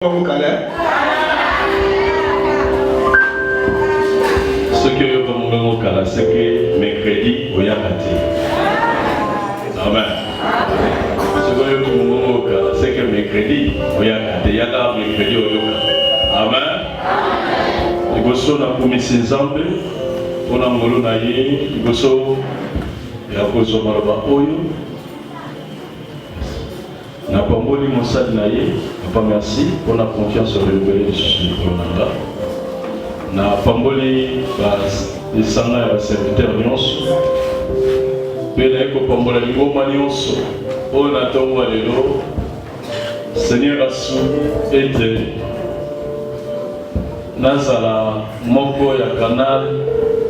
Ce que je c'est que mercredi, il y a raté. Amen. Ce que je c'est que mercredi, il y a raté. Il y a mercredi, amen. Il y a des pour ses ensemble. On a molo na ye. Il y a des choses na pamboli mosali na ye, papa merci pour la confiance renouvelée de Jésus Kolonanga. Na pamboli les sanga et serviteurs nyonso. Pe na eko pambola ngoma nyonso. O na tongo lelo. Seigneur asu ete nazala moko ya canal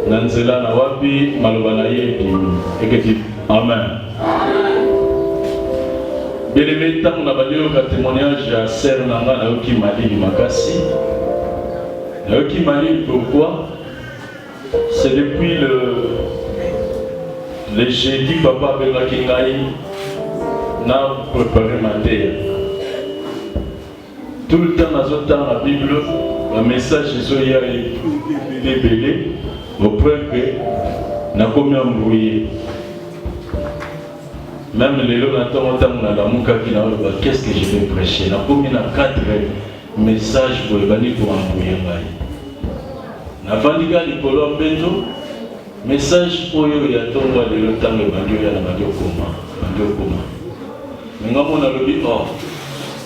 na nzela na wapi maloba na ye eketi amen. Bien-aimé, tant qu'on a un témoignage à Serre Nanga, Naoki Mali Makassi. Naoki Mali, pourquoi? C'est depuis le jeudi, papa Belakingaï n'a préparé ma terre. Tout le temps, dans la Bible, le message de Zoya est débellé, au point que n'a pas mis embrouillé. Même les lots qu'est-ce que je vais prêcher? Il y a 4 messages pour embrouiller. Il y a des message pour les lots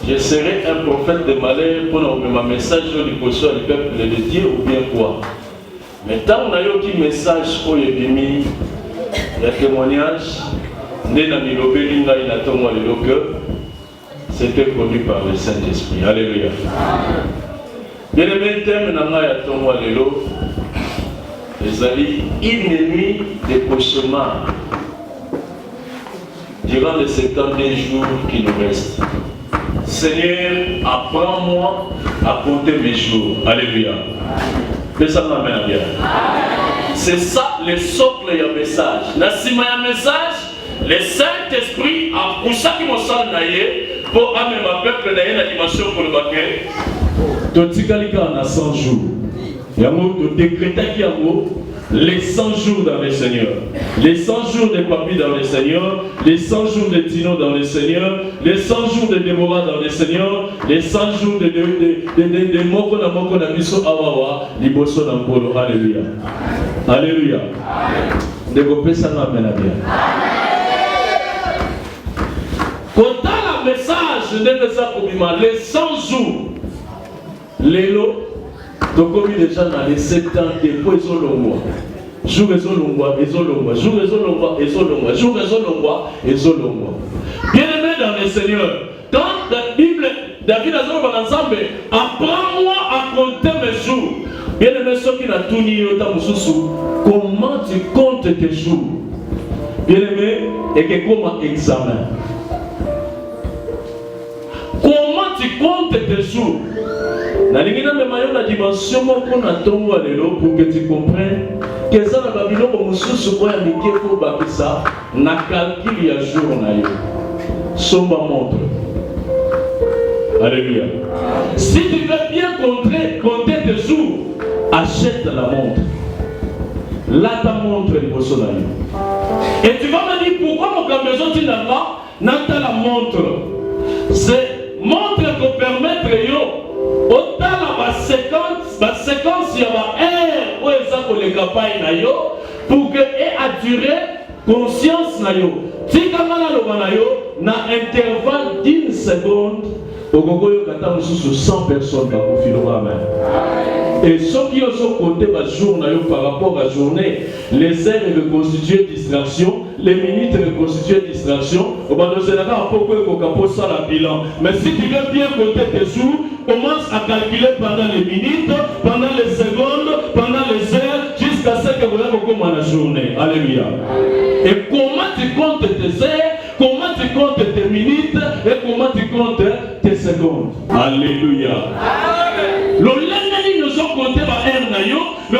je serai un prophète de malheur pour ma message du peuple de Dieu ou bien quoi? Mais tant qu'on a eu un message pour les demi, il y a témoignage. C'était connu par le Saint-Esprit. Alléluia. Bien-aimé, thème les alliés ennemis des cauchemars durant les 70 jours qui nous restent. Seigneur, apprends-moi à compter mes jours. Alléluia. C'est ça le socle du message. Nassima un message. Le Saint-Esprit a poussé qui m'a salé pour amener ma peuple dans la dimension pour le baquet. Totikalika en a 100 jours. Il y a un décret qui a les 100 jours dans le Seigneur. Les 100 jours de Papi dans le Seigneur. Les 100 jours de Tino dans le Seigneur. Les 100 jours de Déborah dans le Seigneur. Les 100 jours de Moko na Moko na Biso Awawa. Liboso na Mpolo. Alléluia. Alléluia. Développez ça na bien. Quand le message de les 100 jours, les lots, donc comme déjà dans les 7 ans, depuis ils ont l'ongwa. Jour ils ont l'ongwa, ils ont l'ongwa. Jour ils ont l'ongwa, ils ont l'ongwa. Jour ils ont l'ongwa, ils ont l'ongwa. Bien aimé dans le Seigneur, dans la Bible, David a dit ensemble, apprends-moi à compter mes jours. Bien aimé, ceux qui n'ont tout nié, comment tu comptes tes jours? Bien aimé, et que comment examen? Comment tu comptes tes jours? La dimension pour que tu comprennes que ça n'a pas besoin de ça na calcul ya jour na yo. Somba montre. Alléluia. Si tu veux bien compter tes jours, achète la montre. Là ta montre est au soleil. Et tu vas me dire pourquoi mon maison tu n'as pas la montre. C'est montre qu'on permettre yo autant la séquence il y a air où ça pour les campagnes na yo pour que et attirer conscience na yo. Si kamala lo na yo na intervalle d'1 seconde au gogoyo kata mususu 100 personnes ba kofilo amen. Et ceux qui ont compté ma journée par rapport à la journée, les heures reconstituées distraction, les minutes reconstituées distraction, au bas de Sénégal, pourquoi il faut ça la bilan. Mais si tu veux bien compter tes jours, commence à calculer pendant les minutes, pendant les secondes, pendant les heures, jusqu'à ce que vous avez comme la journée. Alléluia. Et comment tu comptes tes heures, comment tu comptes tes minutes, et comment tu comptes tes secondes. Alléluia. Nous avons compté par heure nayo, nous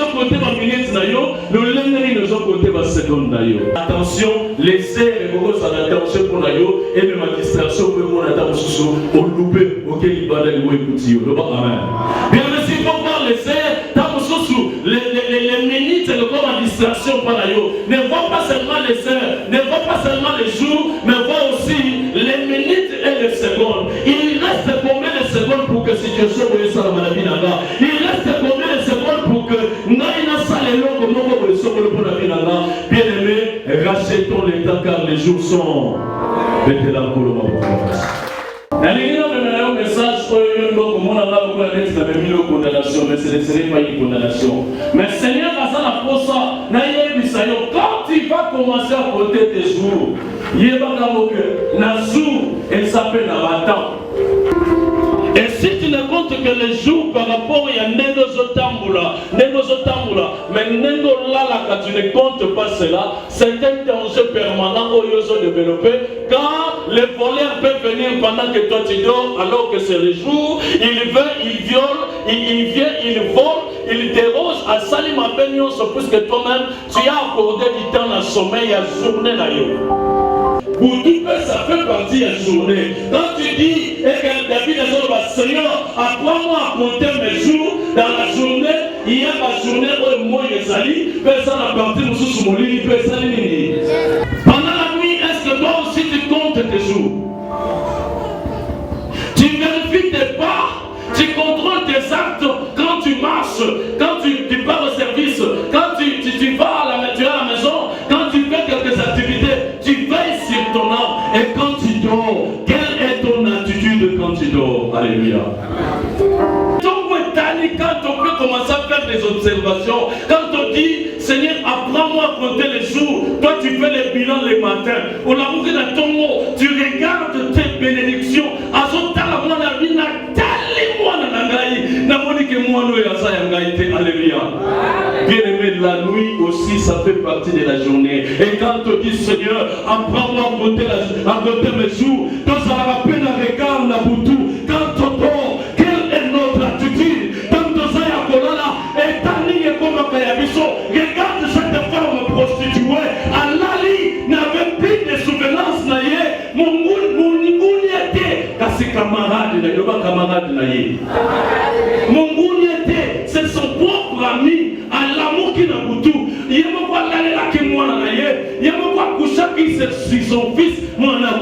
avons compté par minute nayo, nous avons compté par seconde nayo. Attention, les heures beaucoup ça attention pour la yo et même la distraction pour mon attention au loupé auquel il va aller écouter. Amen. Bien merci pour voir les airs, les minutes c'est le corps en distraction pour la yo. Ne vois pas seulement les heures, ne vois pas seulement les jours, mais vois aussi les minutes et les secondes. Il reste combien de secondes pour que situation soit sur la maladie là-bas? Il reste combien de secondes pour que Naïna Salelo comment vous soit pour la vie là-bas? Bien aimé, rachetons les temps car les jours sont mettez la couleur ma message condamnation, mais ce ne serait pas une condamnation. Mais Seigneur, quand tu vas commencer à compter tes jours, il s'appelle Nabatan. Et si tu ne comptes que les jours par rapport à Nendozotambula, mais Nendolala, quand tu ne comptes pas cela, c'est un danger permanent où ils ont développé. Quand les voleurs peuvent venir pendant que toi tu dors, alors que c'est le jour, ils veulent, ils violent, ils viennent, ils volent, ils dérogent à Salim Abenion, puisque toi-même tu as accordé du temps à sommeil, à journée d'ailleurs. Pour tout peu, ça fait partie de la journée. Quand tu dis, David Seigneur, apprends-moi à compter mes jours dans la journée, il y a ma journée où moi je sali, personne n'a parti de mon lit, personne n'a. Pendant la nuit, est-ce que toi aussi tu comptes tes jours? Tu vérifies tes pas, tu contrôles tes actes quand tu marches, quand tu pars au service, quand tu vas à la maison, quand tu fais quelques activités, tu veilles sur ton âme. Et quand tu dors, quelle est ton attitude quand tu dors? Alléluia. Quand on peut commencer à faire des observations, quand on dit Seigneur, apprends-moi à compter les jours, toi tu fais les bilans les matins, on a montré dans ton mot, tu regardes tes bénédictions, alléluia. Bien aimé, la nuit aussi ça fait partie de la journée. Et quand on dit Seigneur, apprends-moi à compter mes jours, quand ça va peine à regarder la boutou, quand on dort, quelle est notre attitude? Regarde cette femme prostituée, Alali n'avait plus de souvenance naïe, mon était kasi camarade naïe. Mon était, c'est son propre ami, à l'amour qui n'a pas tout. Il y a pas d'aller là que moi naïe, il y a pas coucher qui c'est son fils, moi n'a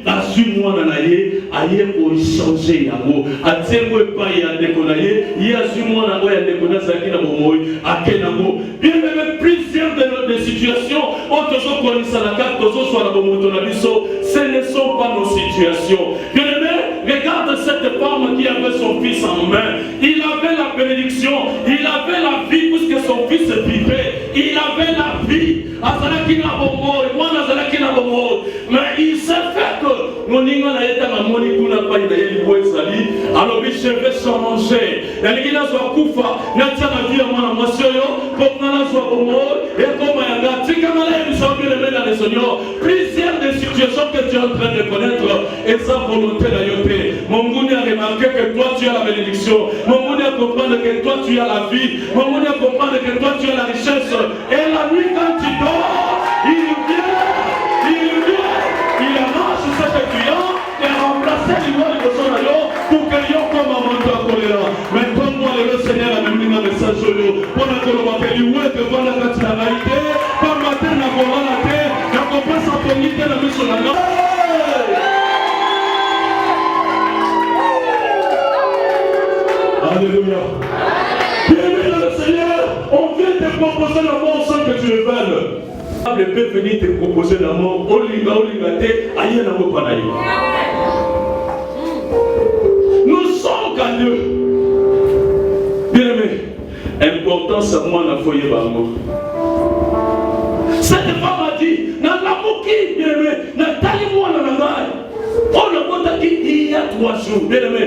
pas assume moi naïe, aïe pour changer yango, attiens moi pas y a déconnaïe, il y a assume moi n'a pas y a déconnaïe ça qui n'a pas moi, à kenango. Bien même plusieurs de situations, autres sont connues sur la carte, autres sont à la motonabiso, ce ne sont pas nos situations. Bien aimé, regarde cette femme qui avait son fils en main, il avait la bénédiction, il avait la vie puisque son fils vivait, il avait la vie. Azalaki na bongo, moi Azalaki na bongo, mais il s'est fait que mon niveau n'a été ma moni pour n'a pas été le sali, alors je vais changer. La ligue n'a soit kufa, n'a pas la vie à moi na monsieur pour n'a soit bongo et comme un gars, tu comme là il s'en vient le dans les seigneurs, plusieurs des situations que tu es en train de connaître et sa volonté d'ailleurs. Mon goût a remarqué que toi tu as la bénédiction, mon goût a comprendre que toi tu as la vie, mon goût a comprendre que toi tu as la richesse et la nuit quand tu dors. Il arrache cet client et a remplacé l'image de son aïe pour que l'on comme un manteau à choléra. Mais comme moi, le Seigneur a même un message pour la colombe, il est devant la nationalité, par matin, la volonté, la compétence en communauté, la mission de la Alléluia. Bien-aimé dans le Seigneur, on vient te proposer l'amour sans que tu le veuilles. Le peut venir te proposer l'amour, Olinga, aïe, nous sommes qu'à Dieu. Bien-aimé, important c'est moi la foyer bango. Cette femme a dit, n'a l'amour qui, bien-aimé, n'a tali moi la nagaï. On le compte qui il y a 3 jours, bien-aimé.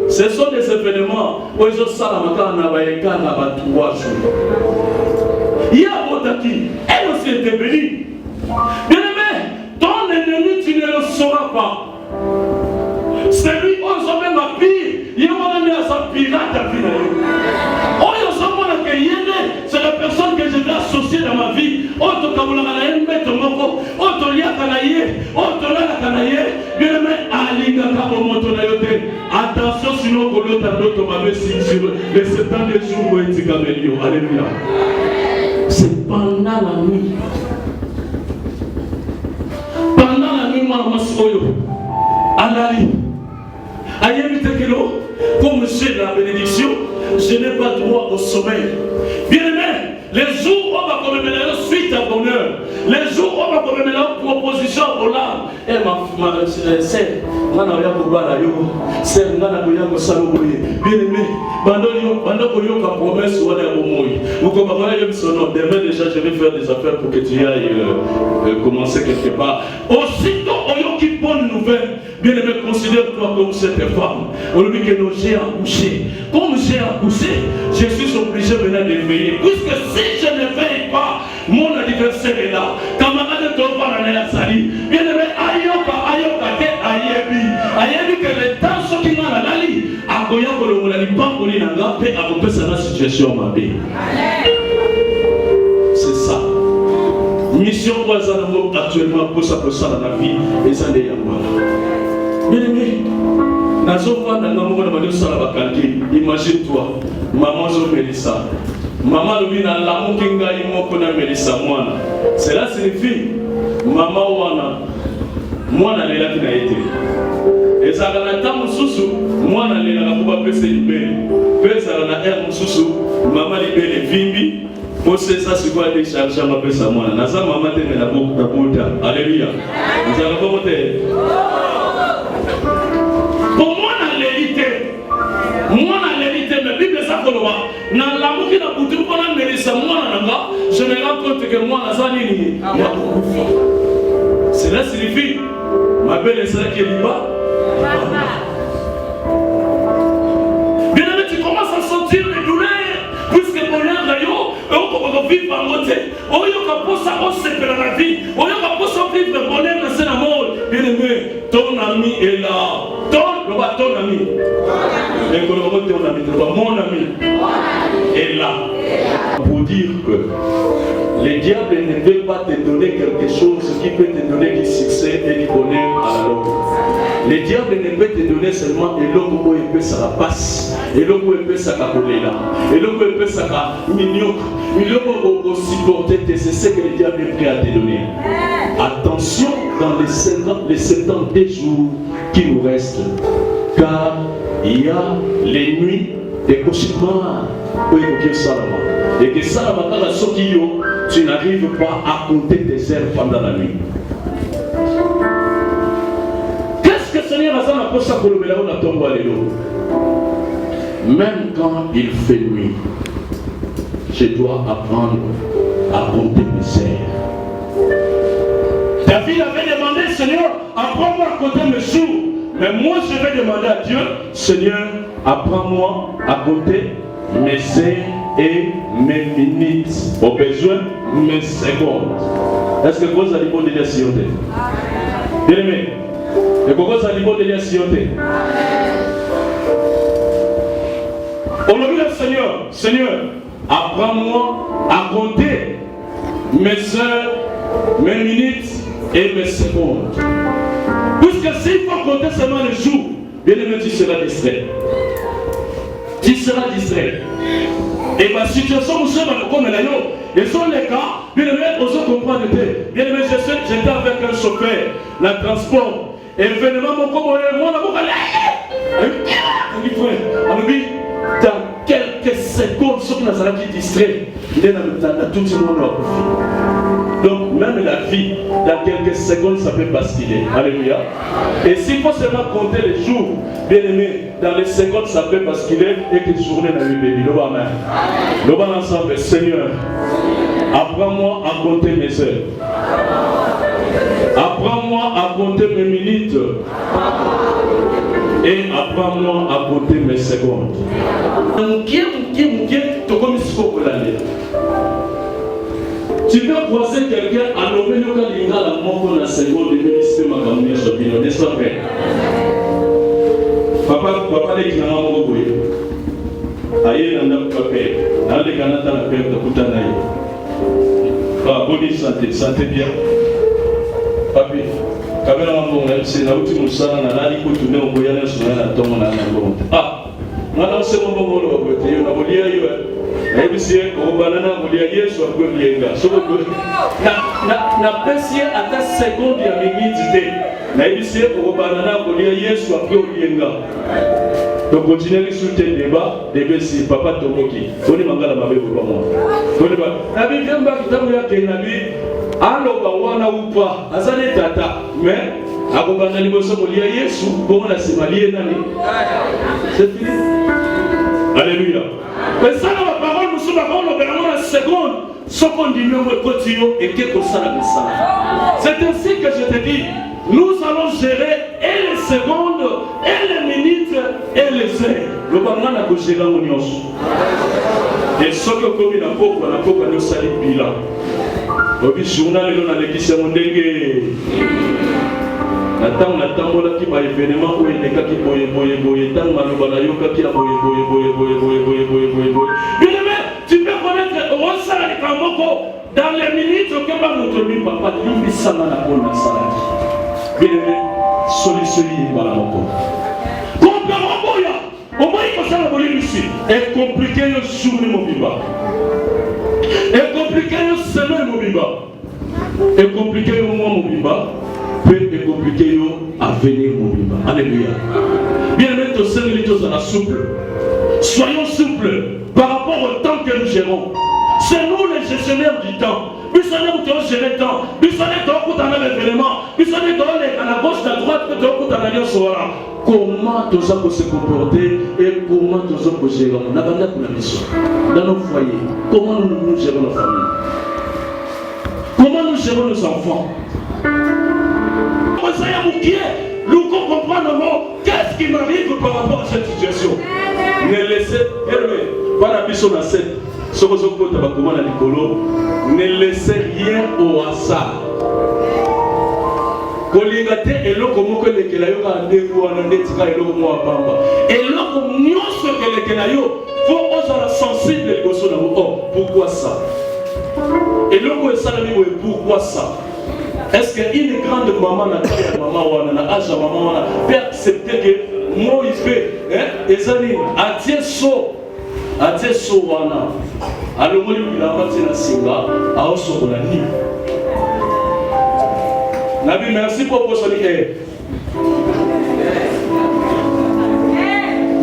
Ce sont des événements où ils ont salamaka n'a pas 3 jours. Il y a Botaki, elle aussi était bénie. Bien-aimé, ton ennemi, tu ne le sauras pas. C'est lui, on s'en met ma pire. Il y a un ennemi à sa pirate à finir. On s'en met que c'est la personne que je vais associer dans ma vie. Autre Kaboulana, Moko, autre Yakanaye, les 7 ans des jours où il Alléluia. C'est pendant la nuit. Pendant la nuit, moi, Alali. Comme j'ai la bénédiction, je n'ai pas droit au sommeil. Bien aimé, les jours où on va commémorer suite à bonheur, les jours où on va commémorer proposition au larmes, et ma sœur, bien aimé, pendant promesse, demain déjà je vais faire des affaires pour que tu ailles commencer quelque part. Aussitôt, on qui bonne nouvelle. Bien aimé, considère-toi comme cette femme. On lui dit que j'ai accouché. Comme j'ai accouché, je suis obligé maintenant de veiller. Puisque si je ne veille pas, mon anniversaire est là. Camarade de ton parent est là. Bien aimé, ayoka, ayebi que les temps sont qui n'ont la lali. Akoya kolongola li pangoli nanga pe akope sana situation mabe. C'est ça. Mission Wazanamo actuellement pour ça dans la vie et ça n'est pas. Bien aimé, imagine-toi, maman zo Mélissa. Maman lui na l'amour qui nga imoko na Mélissa mwana. Cela signifie maman wana mwana lela qui na été. Et ça na tamu susu mwana lela na kuba pesa libele. Pesa na air mususu maman libele vimbi. Pour ça c'est quoi décharger ma pesa mwana. Naza maman te na bokuta. Alléluia. Nous allons voter. Pour moi, mais Bible ça pour moi. Dans l'amour qui n'a pas tout pendant Mélissa, je me rends compte que moi, cela signifie, ma belle sœur qui est là-bas. Bien aimé, tu commences à sentir les douleurs, puisque mon âme d'ailleurs, on va vivre en côté. On se perd la vie. On va vivre le bonheur dans ce monde. Bien aimé, ton ami est là. Ton ami. Mais ton ami, mon ami est là. Pour dire que le diable ne veut pas te donner quelque chose qui peut te donner du succès et du bonheur à la longue. Le diable ne peut te donner seulement et l'homme où il peut ça la passe, et l'homme où il peut ça la et l'homme où il peut ça la mignon, et l'homme où supporter, c'est ce que le diable est prêt à te donner. Attention dans les 70 jours qui nous restent, car il y a les nuits des cauchemars et que ça tu n'arrives pas à compter tes heures pendant la nuit. Qu'est-ce que Seigneur a ça pour le mélange dans ton même quand il fait nuit, je dois apprendre à compter mes heures. David avait demandé, Seigneur, apprends-moi à compter mes jours. Mais moi, je vais demander à Dieu, Seigneur, apprends-moi à compter mes heures et mes minutes. Au besoin, mes secondes. Est-ce que vous allez vous dire si vous êtes? Bien aimé, et vous allez vous dire si vous êtes? On a vu le Seigneur, Seigneur, apprends-moi à compter mes heures, mes minutes et mes secondes. Puisque s'il faut compter seulement les jours, bien aimé, tu seras distrait. Tu seras distrait. Et ma situation, vous savez, comme elle est, ils sont les cas, bien aimé, on se comprend. Bien aimé, j'étais avec un chauffeur, la transport. Et événement, mon comme moi, on dit, dans quelques secondes, ceux qui nous ont distrait, il est dans tout le monde. Donc même la vie, dans quelques secondes, ça peut basculer. Alléluia. Et s'il faut seulement compter les jours, bien aimé, dans les secondes, ça peut basculer et que journée dans le bébé. Nous allons ensemble, Seigneur, apprends-moi à compter mes heures. Apprends-moi à compter mes minutes. Et apprends-moi à compter mes secondes. Tu peux croiser quelqu'un à nommer le cas la mort de la seconde de ministère Magamia Chopino, n'est-ce pas vrai? Papa les qui n'ont pas beaucoup. Aïe, n'a pas peur. Dans les Canada, la peur de Koutanaï. Bonne santé, santé bien. Papi, caméra, c'est là où tu me sens, on a dit que tu n'es pas au Boyana, sur la tombe, on a un bon. Ah! Mwana se mo mo lo ko te na bolia yo. Ebisi ko banana bolia Yesu ko lienga. So ko na pesi ata seconde ya minute te. Na ebisi ko banana bolia Yesu ko lienga. Donc continuez sur tes débats, si papa Tomoki, on est mangala mabe pour moi. On est pas. Abi viamba kitabu ya kenabi, alo bawana upa, azale tata, mais akobana liboso molia Yesu, bon la semalie nani. C'est fini. Alléluia. Mais ça la parole nous sommes parole dans la seconde, ce qu'on dit nous quotidien et quelque ça la message. C'est ainsi que je te dis. Nous allons gérer et les secondes, et les minutes, et les heures. Le banana n'a pas géré en union. Et ce que comme il n'a pas nous salit bilan. Le journal est dans l'église mondengue. Natang mola qui va événement où il est qui boye tant malobana yoka qui a boye. Bien aimé, tu peux connaître au salaire Kamoko dans les minutes que va notre lui papa lui sama na bonne salade. Bien aimé, solution est par la moko. Comparons boya, au moins il faut ça la bolie ici. Et compliqué le journée mon biba. Et compliqué le semaine mon biba. Et compliqué le mois mon biba. Et compliqué le avenir mon biba. Alléluia. Bien aimé, tout ça les choses à la souple. Soyons souples par rapport au temps que nous gérons. C'est nous les gestionnaires du temps. Puis ça n'est pas gérer le temps. Puis ça n'est pas dans l'événement. Puis ça n'est pas à la gauche, à la droite, que tu as dans l'alliance. Comment tout ça peut se comporter et comment tout ça peut gérer la mission dans nos foyers. Comment nous gérons nos familles. Comment nous gérons nos enfants. Nous comprenons qu'est-ce qui m'arrive par rapport à cette situation. Ne laissez pas la mission à cette. Ne laissez rien au hasard. Kolingate eloko moko lekela yo ka ndengo wana ndetika eloko mo apamba. Eloko nyonso lekela yo faut osala sensible liboso na mo. Oh, pourquoi ça? Eloko esalami boye pourquoi ça? Est-ce qu'une grande maman n'a pas maman wana na âge maman wana peut accepter que moi il fait ezali atie so wana alomoli bilamba tina singa aosokola ni Nabi merci pour poser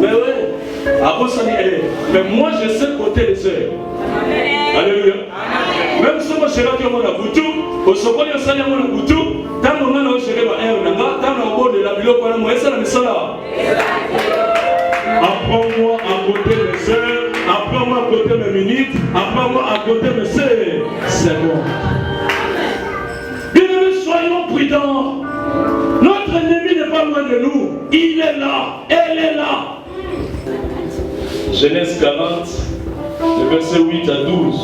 mais oui mais moi je sais côté les heures. Alléluia. Même si moi je suis là qui est mon aboutou au sokoli au sali mon aboutou tant mon nom je vais ma nanga tant mon bord de la bilo pour moi ça la misala. Apprends-moi à côté mes heures, apprends-moi à côté mes minutes, apprends-moi à côté mes secondes. Bien aimés, soyons prudents. Notre ennemi n'est pas loin de nous. Il est là, elle est là. Genèse 40, le verset 8 à 12.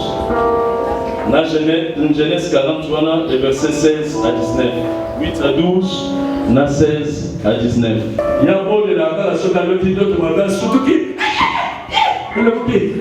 Dans Genèse 40, le verset 16 à 19. 8 à 12, dans 16 à 19. Il y a un beau de la gare, ce qu'on a dit d'autres magasins, surtout qui.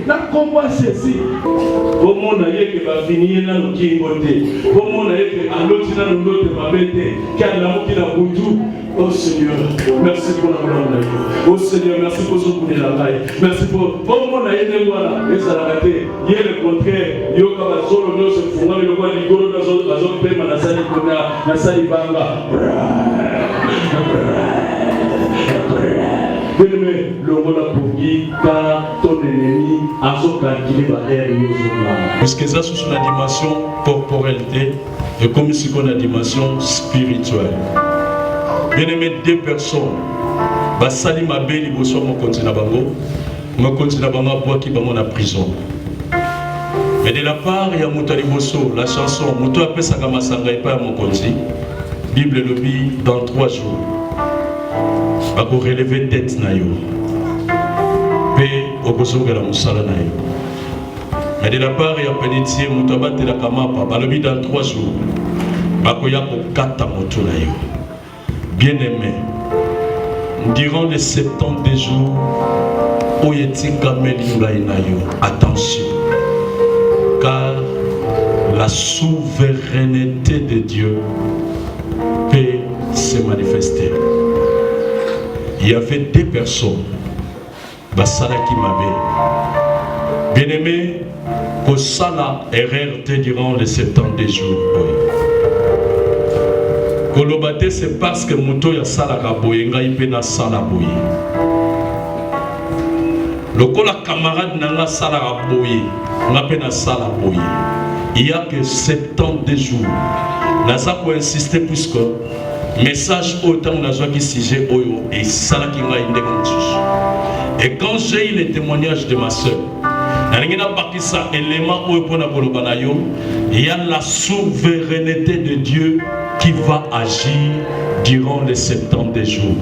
Na combat ceci. Pour mon aïe qui va finir dans le kingoté. Pour mon aïe qui a l'autre dans le dos de ma bête. Qui a l'amour qui l'a boutou. Oh Seigneur, merci pour la aïe. Oh Seigneur, merci pour ce coup de la maille. Merci pour mon aïe de voilà. Et ça l'a raté. Il y a le contraire. Yo kaba solo no se funga le roi ligoro dans la zone pema na sali kona na sali banga. Bien-aimé, le rôle a pour qui car ton ennemi a son calculé par l'air et aux parce que ça, c'est une dimension corporalité et comme si on a une dimension spirituelle. Bien-aimé, deux personnes, Basali Mabé, ils vont mon continent bango, mon continent bango pour qui bango en prison. Mais de la part, il y a Moutali Bosso, la chanson, Moutou appelle ça comme Masanga et pas mon continent. Bible le dit dans 3 jours. Bako relever tête na yo pe okosoka la musala na yo mais de la part ya pénitier muto abatela kamapa balobi dans 3 jours bako ya kokata moto na yo bien aimé durant les 70 jours oyetika melinga na yo attention car la souveraineté de Dieu peut se manifester. Il y avait 2 personnes. basalaki mabe. Bien-aimé, pour ça la erreur durant les 70 jours. Kolobate, c'est parce que Mouto ya salaka boye, ngai pe na sala boye. Lokola camarade nanga salaka boye, nga pe na sala boye. Il n'y a que 70 jours. Naza pour insister puisque message autant n'a pas qui sujet oyo et salaki nga inde kontush. Et quand j'ai eu le témoignage de ma soeur, il y a la souveraineté de Dieu qui va agir durant les 70 jours.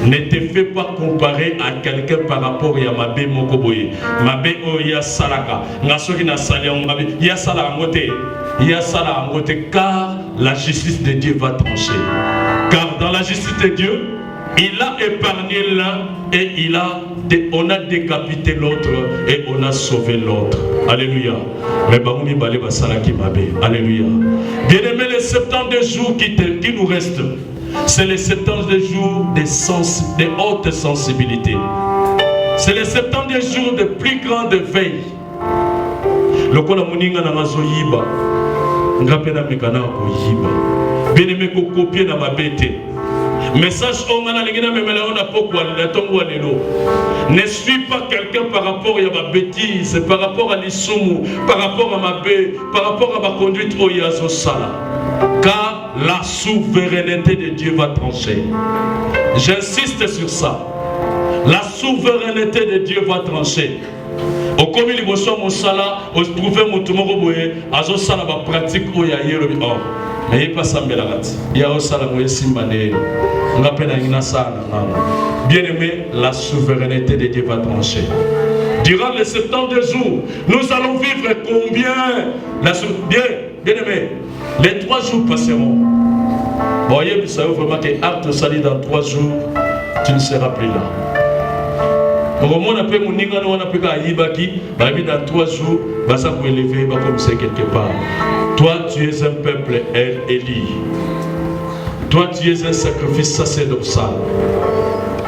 Ne te fais pas comparer à quelqu'un par rapport à Mabé Mokoboye. Mabé Oya Salaka. Nasoki na Salia Mabé. Ya Sala Mote. Ya Sala Mote. Car la justice de Dieu va trancher. Car dans la justice de Dieu, il a épargné l'un et on a décapité l'autre et on a sauvé l'autre. Alléluia. Mais Baoumi Balé Basalaki Mabé. Alléluia. Bien-aimé, les 70 jours qui nous restent, c'est les 70 jours de haute sensibilité. C'est les 70 jours de plus grande veille. Le kola moninga na mazoyiba. Ngapena mekana oyiba. Bien-aimé ko copier na mabete. Message ongana lingina memela ona pokwa la tongo lelo. Ne suis pas quelqu'un par rapport à ma bêtise, par rapport à l'isumu, par rapport à ma baie, par rapport à ma conduite oyazo sala. Car la souveraineté de Dieu va trancher. J'insiste sur ça. La souveraineté de Dieu va trancher. Au commun il reçoit mon sala, au trouver mon tumoro boye, azo sala ba pratique oyaye robi or. Mais il passe à Melarat. Il y a aussi la moyenne simbanée. On appelle à ça. Bien-aimé, la souveraineté de Dieu va trancher. Durant les 70 jours, nous allons vivre combien? Bien-aimé, les 3 jours passeront. Voyez, vous savez vraiment que acte sali dans 3 jours, tu ne seras plus là. Au moment où on appelle mon ninga, on appelle Aïbaki, dans 3 jours, ça vous élever comme ça quelque part. Toi, tu es un peuple élu. Toi, tu es un sacrifice sacerdotal.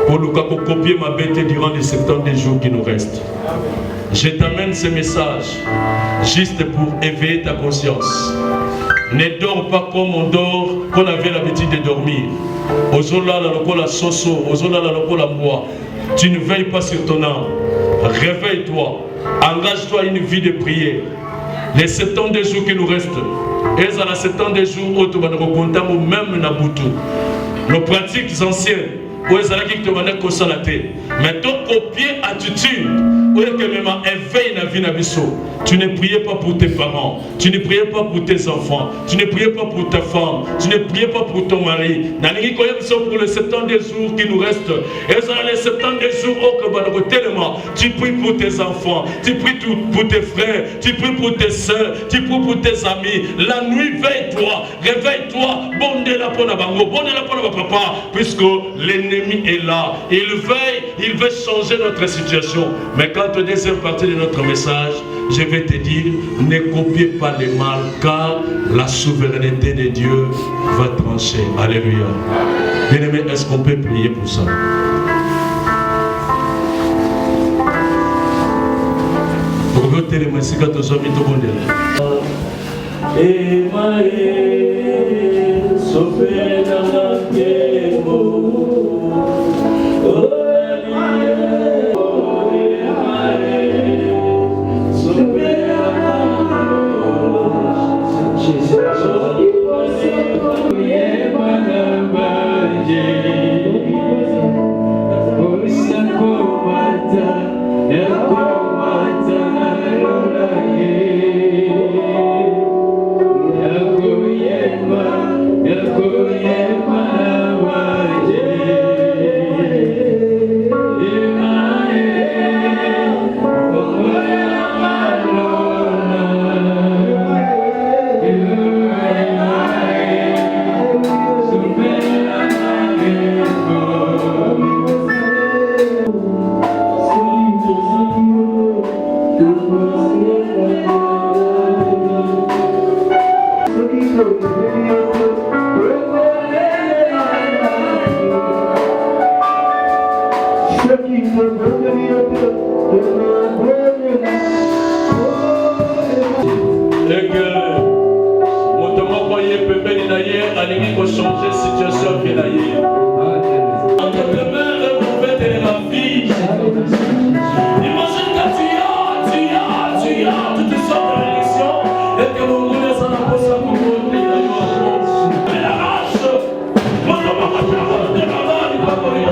Pour nous copier ma bête durant les 70 jours qui nous restent. Je t'amène ce message juste pour éveiller ta conscience. Ne dors pas comme on dort, qu'on avait l'habitude de dormir. Ozola la lokola soso, ozola la lokola moi. Tu ne veilles pas sur ton âme. Réveille-toi. Engage-toi à une vie de prière. Les 70 jours qui nous restent. Et ça, les 70 jours où tu vas nous rencontrer même Nabutu. Nos pratiques anciennes. Où est-ce que tu vas nous consolater. Mais ton copier attitude. Où est-ce que même éveille la vie n'abisso. Tu ne priais pas pour tes parents. Tu ne priais pas pour tes enfants. Tu ne priais pas pour ta femme. Tu ne priais pas pour ton mari. Pour les 70 jours qui nous restent. Et ça, les 70 jours où tu pries pour tes enfants. Tu pries pour tes frères. Tu pries pour tes soeurs. Tu pries pour tes amis. La nuit, veille-toi. Réveille-toi. Bondez-la pour la bango. Bondez-la pour le papa. Puisque l'ennemi est là. Il veut changer notre situation. Mais quant à la deuxième partie de notre message, je vais te dire, ne copiez pas les mal, car la souveraineté de Dieu va trancher. Alléluia. Bien-aimé, est-ce qu'on peut prier pour ça? Pour vous télémesser quand nous sommes mis au monde. Et Yeah. Et que mon temps croyait peuple d'ailleurs a l'ennemi pour changer situation qui est d'ailleurs. Entre demain et vous faites la vie. Imagine que tu as toutes sortes de élections et que vous voulez s'en approcher pour vous dire mais la race, moi je ne vais pas faire de la il va mourir.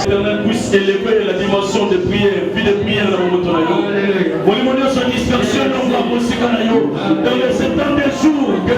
L'Éternel puisse élever la dimension de prière, vie de prière dans votre vie. Au niveau de sa dispersion, dans les 70 jours que